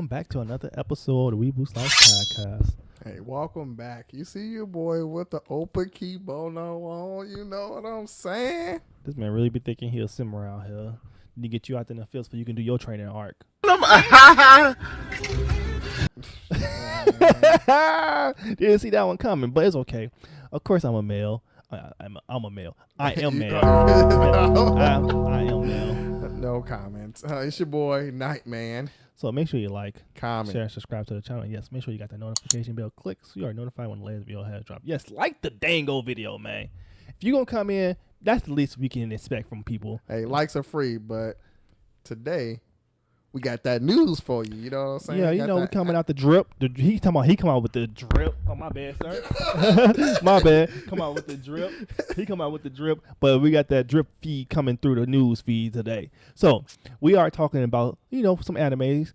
back to another episode of Weeboo Slice Podcast. Hey, welcome back. You see your boy with the open kimono on, you know what I'm saying? This man really be thinking he'll sim around here. Need to get you out there in the field so you can do your training arc. Didn't see that one coming, but it's okay. Of course, I'm a male. I'm a male. I am male. I am male. No comments. It's your boy, Nightman. So make sure you like, comment, share, subscribe to the channel. Yes, make sure you got the notification bell. Click so you are notified when the latest video has dropped. Yes, like the dango video, man. If you're going to come in, that's the least we can expect from people. Hey, likes are free, but today we got that news for you. You know what I'm saying? Yeah, we coming out the drip. He come out with the drip. Oh, my bad, sir. My bad. Come out with the drip. He come out with the drip. But we got that drip feed coming through the news feed today. So we are talking about, some animes,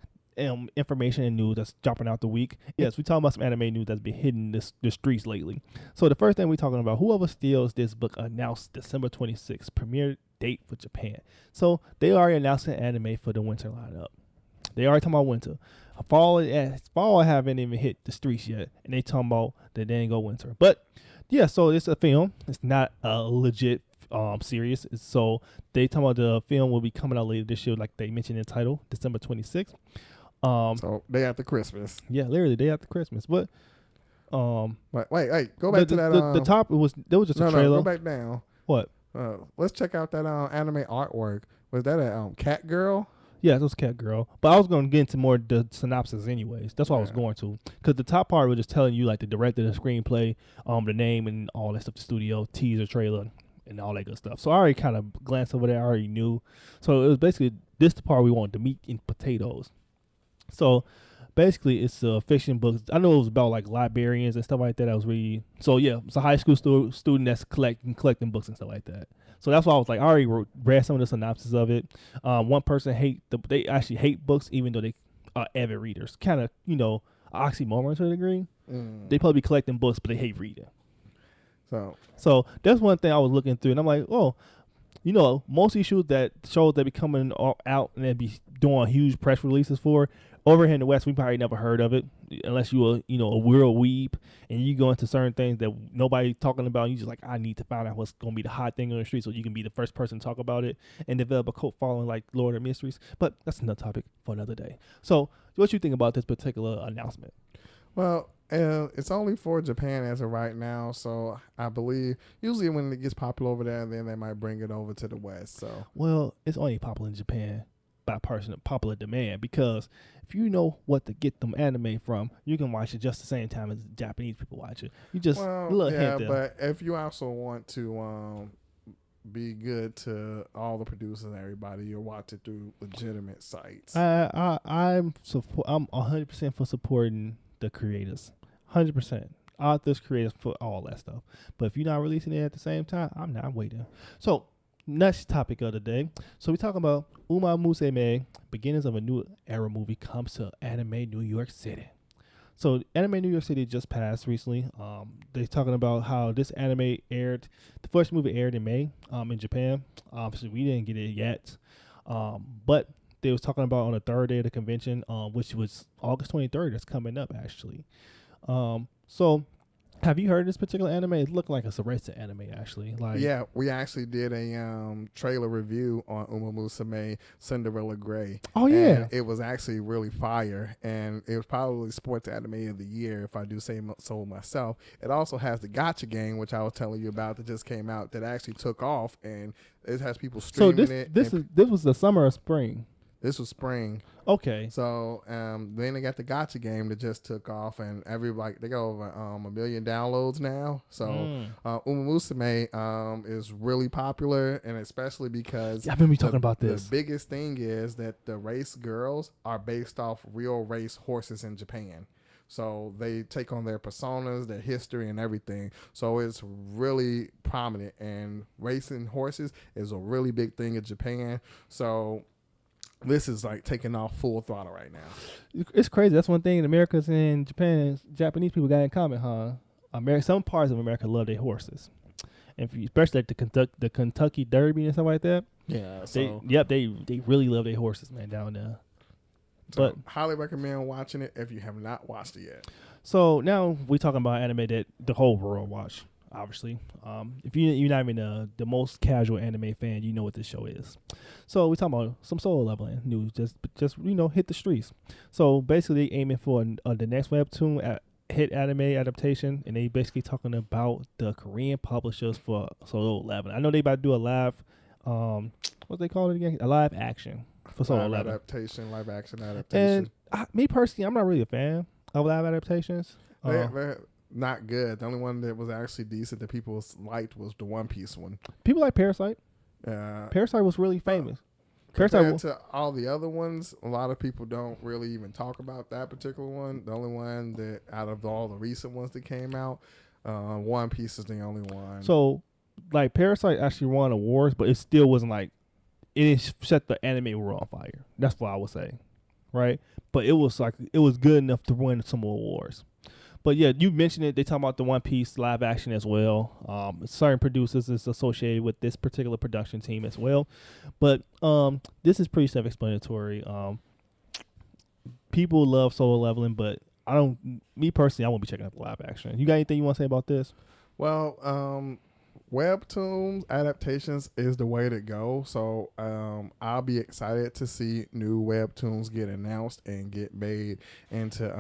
information and news that's dropping out the week. Yes, we talking about some anime news that's been hitting the streets lately. So the first thing we talking about, Whoever Steals This Book announced December 26th premiere date for Japan. So they already announced an anime for the winter lineup. They already talking about winter. Fall haven't even hit the streets yet, and they talking about the dango winter. But yeah, so it's a film. It's not a legit series. So they talking about the film will be coming out later this year, like they mentioned in the title, December 26th. So day after Christmas. Yeah, literally day after Christmas. But wait, go back to that. The top there was just a trailer. No, go back down. What? Let's check out that anime artwork. Was that a cat girl? Yeah, it was Cat Girl. But I was going to get into more the synopsis anyways. That's what I was going to. Because the top part was just telling you, like, the director, the screenplay, the name and all that stuff, the studio, teaser, trailer, and all that good stuff. So I already kind of glanced over there. I already knew. So it was basically this the part we wanted, the meat and potatoes. So basically it's a fiction book. I know it was about, like, librarians and stuff like that. I was really... So, yeah, it's a high school student that's collecting books and stuff like that. So that's why I was like, I already read some of the synopsis of it. One person they actually hate books, even though they are avid readers. Kind of, oxymoron to a degree. They probably be collecting books, but they hate reading. So that's one thing I was looking through, and I'm like, most issues that shows that be coming out and they be doing huge press releases for. Over here in the West, we probably never heard of it unless you were, a weird weeb and you go into certain things that nobody talking about. And you just like, I need to find out what's going to be the hot thing on the street so you can be the first person to talk about it and develop a cult following like Lord of Mysteries. But that's another topic for another day. So what you think about this particular announcement? Well, it's only for Japan as of right now. So I believe usually when it gets popular over there, then they might bring it over to the West. So well, it's only popular in Japan by popular demand, because if you know what to get them anime from, you can watch it just the same time as Japanese people watch it. You just hint but if you also want to be good to all the producers and everybody, you'll watch it through legitimate sites. I'm 100% for supporting the creators, 100%. Authors, creators, for all that stuff. But if you're not releasing it at the same time, I'm not waiting. So next topic of the day. So we're talking about Uma Musume, beginnings of a new era movie comes to anime New York City. So anime New York City just passed recently. They're talking about how this anime aired. The first movie aired in May in Japan. Obviously, we didn't get it yet. But they was talking about on the third day of the convention, which was August 23rd. That's coming up, actually. So have you heard of this particular anime? It looked like a Sarasa anime, actually. Yeah, we actually did a trailer review on Uma Musume Cinderella Grey. Oh, yeah. And it was actually really fire, and it was probably sports anime of the year, if I do say so myself. It also has the Gacha game, which I was telling you about, that just came out, that actually took off, and it has people streaming it. This was the summer or spring? This was spring. Okay. So then they got the Gacha game that just took off, and they got over 1 million downloads now. So Uma Musume is really popular, and especially because I've been talking about this. The biggest thing is that the race girls are based off real race horses in Japan. So they take on their personas, their history, and everything. So it's really prominent, and racing horses is a really big thing in Japan. So this is like taking off full throttle right now. It's crazy. That's one thing in Americans and Japan, Japanese people got in common, huh? Some parts of America love their horses, and especially like the Kentucky Derby and stuff like that. Yeah. They really love their horses, man, down there. So But highly recommend watching it if you have not watched it yet. so now we talking about anime that the whole world watch. Obviously, if you're not even the most casual anime fan, you know what this show is. So we talking about some solo leveling news. Just hit the streets. So basically, aiming for the next webtoon hit anime adaptation, and they basically talking about the Korean publishers for solo leveling. I know they about to do a live, what they call it again? A live action for solo leveling. Live action adaptation. And me personally, I'm not really a fan of live adaptations. They're not good. The only one that was actually decent that people liked was the One Piece one. People like Parasite. Parasite was really famous. Compared to all the other ones, a lot of people don't really even talk about that particular one. The only one that out of all the recent ones that came out, One Piece is the only one. So, like, Parasite actually won awards, but it still wasn't like it didn't set the anime world on fire. That's what I would say, right? But it was good enough to win some awards. But yeah, you mentioned it. They talk about the One Piece live action as well. Certain producers is associated with this particular production team as well. But this is pretty self-explanatory. People love solo leveling, but me personally, I won't be checking out the live action. You got anything you want to say about this? Well, Webtoons adaptations is the way to go. So I'll be excited to see new Webtoons get announced and get made into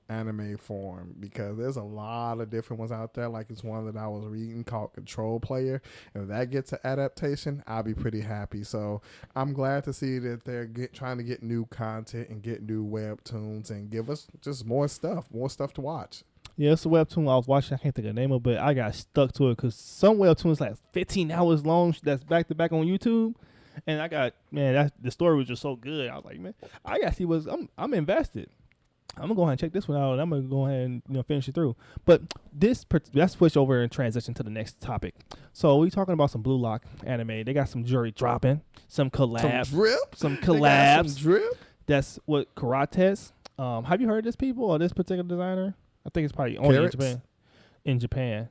anime form, because there's a lot of different ones out there. Like, it's one that I was reading called Control Player. If that gets an adaptation, I'll be pretty happy. So I'm glad to see that they're trying to get new content and get new Webtoons and give us just more stuff to watch. Yeah, it's a webtoon I was watching. I can't think of the name of it, but I got stuck to it because some webtoons like 15 hours long. That's back to back on YouTube, and the story was just so good. I was like, man, I gotta see I'm invested. I'm gonna go ahead and check this one out, and I'm gonna go ahead and finish it through. But let's switch over and transition to the next topic. So we talking about some Blue Lock anime. They got some jewelry dropping, some collabs, some collabs. That's what Karates. Have you heard of this people or this particular designer? I think it's probably only in Japan.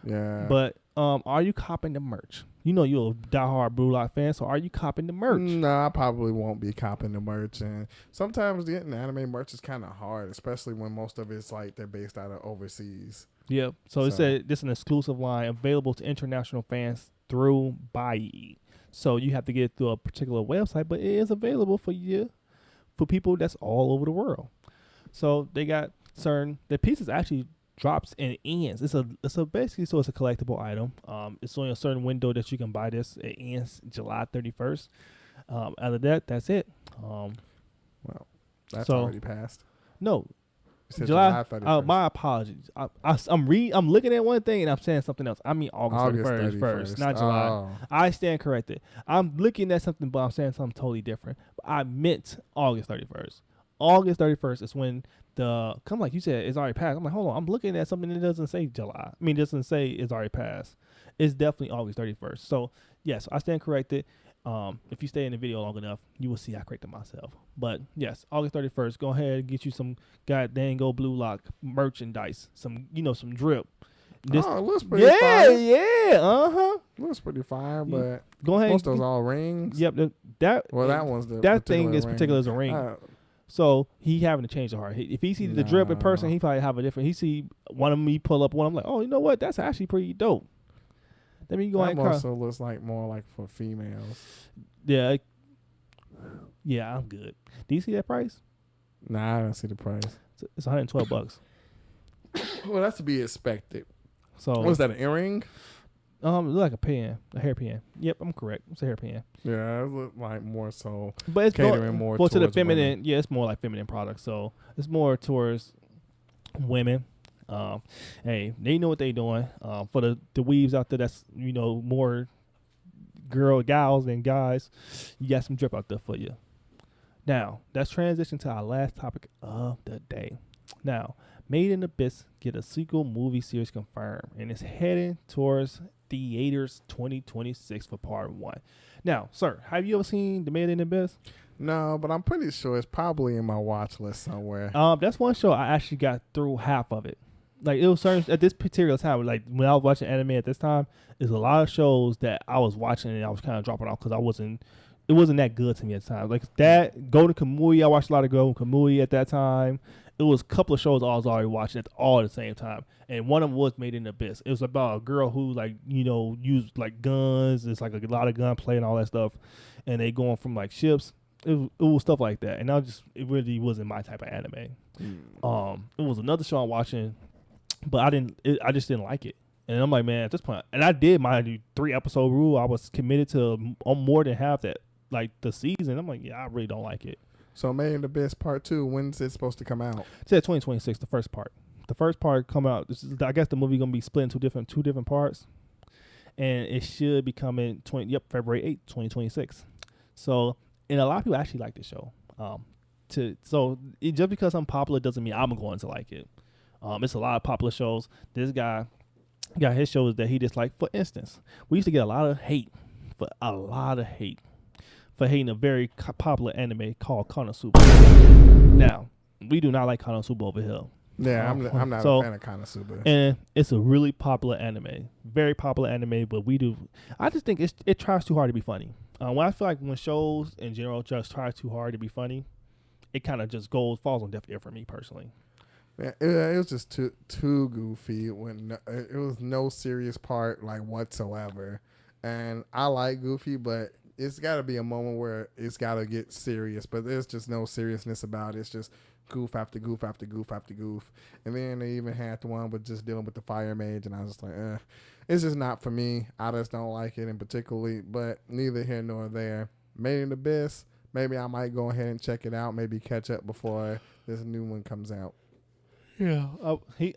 Yeah. But are you copping the merch? You know you're a diehard Blue Lock fan, so are you copping the merch? No, I probably won't be copping the merch. And sometimes getting anime merch is kind of hard, especially when most of it's like they're based out of overseas. Yep. So it said this is an exclusive line available to international fans through Bai. So you have to get it through a particular website, but it is available for people that's all over the world. So they got the pieces actually drops and ends. It's a collectible item. It's only a certain window that you can buy this. It ends July 31st. Out of that, that's it. Well, that's already passed. No, July 31st. My apologies. I'm looking at one thing and I'm saying something else. I mean August 31st, not July. Oh. I stand corrected. I'm looking at something, but I'm saying something totally different. I meant August 31st. August 31st is when like you said, it's already passed. I'm like, hold on, I'm looking at something that doesn't say July. I mean, it doesn't say it's already passed. It's definitely August 31st. So, yes, I stand corrected. If you stay in the video long enough, you will see I corrected myself. But, yes, August 31st, go ahead and get you some goddamn Blue Lock merchandise. Some drip. It looks pretty fire. Yeah. Looks pretty fire, but go ahead. Most of those all rings. Yep. That one's that thing is ring. particular as a ring. So he having to change the heart. If he see the drip in person, he probably have a different. He see one of me pull up one. I'm like, oh, you know what? That's actually pretty dope. Let me go ahead. That also looks like more like for females. Yeah. Yeah, I'm good. Do you see that price? Nah, I don't see the price. It's $112. Well, that's to be expected. So what's that? An earring? It look like a hairpin. Yep, I'm correct. It's a hairpin. Yeah, it look like more so. But it's catering more to the feminine. Women. Yeah, it's more like feminine products. So it's more towards women. Hey, they know what they doing. For the weaves out there, that's more gals than guys. You got some drip out there for you. Now let's transition to our last topic of the day. Now, Made in Abyss get a sequel movie series confirmed, and it's heading towards theaters 2026 for part 1. Now, sir, have you ever seen the Made in Abyss? No, but I'm pretty sure it's probably in my watch list somewhere. That's one show I actually got through half of it. Like, it was certain at this particular time, like when I was watching anime at this time, there's a lot of shows that I was watching and I was kind of dropping off because I wasn't it wasn't that good to me at the time. Like that Golden Kamuy, I watched a lot of Golden Kamuy at that time. It was a couple of shows I was already watching all at the same time, and one of them was Made in Abyss. It was about a girl who like used like guns. It's like a lot of gunplay and all that stuff, and they going from like ships. It was stuff like that, and it really wasn't my type of anime. It was another show I'm watching, but I just didn't like it. And I'm like, man, at this point, and I did my 3-episode rule. I was committed to more than half that, like the season. I'm like, yeah, I really don't like it. So Made in Abyss Part 2, when's it supposed to come out? It said 2026, the first part. The first part come out. I guess the movie gonna be split into two different parts, and it should be coming February 8th, 2026. So, and a lot of people actually like this show. Just because I'm popular doesn't mean I'm going to like it. It's a lot of popular shows. This guy got his shows that he disliked. For instance, we used to get a lot of hate for hating a very popular anime called Konosuba. Now, we do not like Konosuba over here. Yeah, I'm not a fan of Konosuba. And it's a really popular anime. Very popular anime, but I just think it tries too hard to be funny. When I feel like when shows in general just try too hard to be funny, it kind of just falls on deaf ear for me personally. Yeah, it was just too goofy when it was no serious part like whatsoever. And I like goofy, but it's got to be a moment where it's got to get serious. But there's just no seriousness about it. It's just goof after goof after goof after goof. And then they even had the one with just dealing with the fire mage, and I was just like, it's just not for me. I just don't like it in particularly. But neither here nor there. Made in Abyss. Maybe I might go ahead and check it out. Maybe catch up before this new one comes out. Yeah,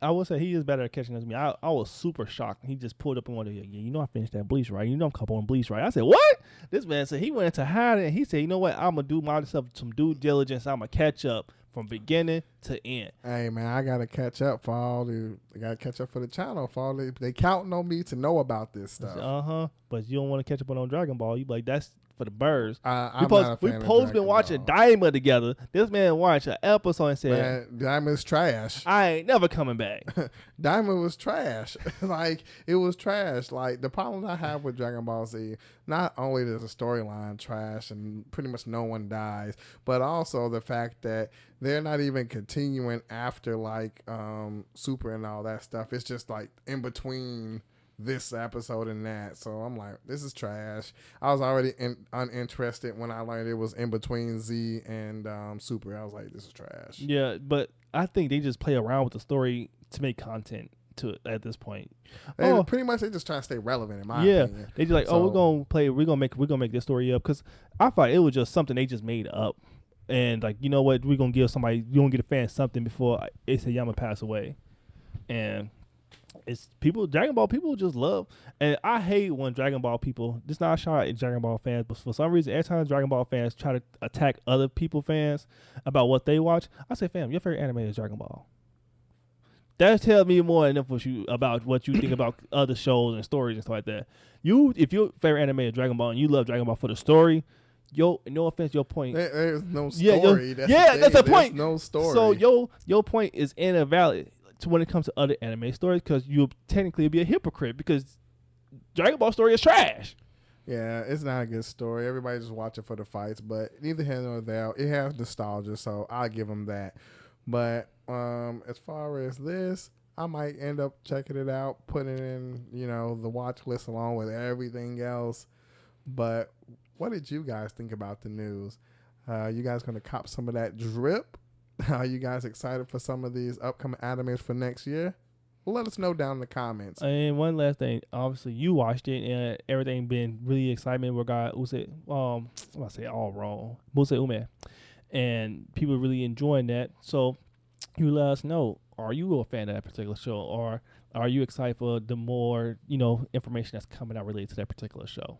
I would say he is better at catching than me. I was super shocked. He just pulled up and wanted, I finished that Bleach, right? I'm couple on Bleach, right? I said, what? This man said he went into hiding. And he said, you know what? I'm gonna do myself some due diligence. I'm gonna catch up from beginning to end. Hey man, I gotta catch up for I gotta catch up for the channel. For all they counting on me to know about this stuff. But you don't want to catch up on Dragon Ball. You be like, that's for the birds. We supposed been watching Daima together. This man watched an episode and said, man, Daima's trash. I ain't never coming back. Daima was trash. Like, it was trash. Like, the problem I have with Dragon Ball Z, not only is the storyline trash and pretty much no one dies, but also the fact that they're not even continuing after, like, Super and all that stuff. It's just, like, in between this episode and that. So I'm like, this is trash. I was already uninterested when I learned it was in between Z and Super. I was like, this is trash. Yeah, but I think they just play around with the story to make content to it at this point. Pretty much they just try to stay relevant in my opinion. They just like, we're gonna make this story up, because I thought it was just something they just made up. And like, you know what, we're gonna give somebody, you're gonna get a fan something before Isayama pass away. And it's Dragon Ball people just love, and I hate when Dragon Ball people, this is not a shot at Dragon Ball fans, but for some reason, every time Dragon Ball fans try to attack other people fans about what they watch, I say, fam, your favorite anime is Dragon Ball. That tells me more than about what you think about other shows and stories and stuff like that. If your favorite anime is Dragon Ball and you love Dragon Ball for the story, no offense, your point. There's no story. That's the point. No story. So your point is invalid to when it comes to other anime stories, because you'll technically be a hypocrite, because Dragon Ball story is trash. Yeah, it's not a good story. Everybody just watch it for the fights, but neither here nor there. It has nostalgia, so I'll give them that. But as far as this, I might end up checking it out, putting it in, the watch list along with everything else. But what did you guys think about the news? You guys going to cop some of that drip? Are you guys excited for some of these upcoming animes for next year? Well, let us know down in the comments. And one last thing, obviously you watched it and everything been really excitement regarding I'm gonna say all wrong, Muse Ume, and people really enjoying that. So you let us know, are you a fan of that particular show, or are you excited for the more information that's coming out related to that particular show?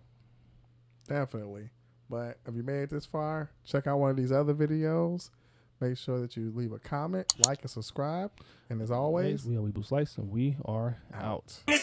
Definitely. But if you made it this far, check out one of these other videos. Make sure that you leave a comment, like, and subscribe. And as always, we are Weeble Slice, and we are out. out.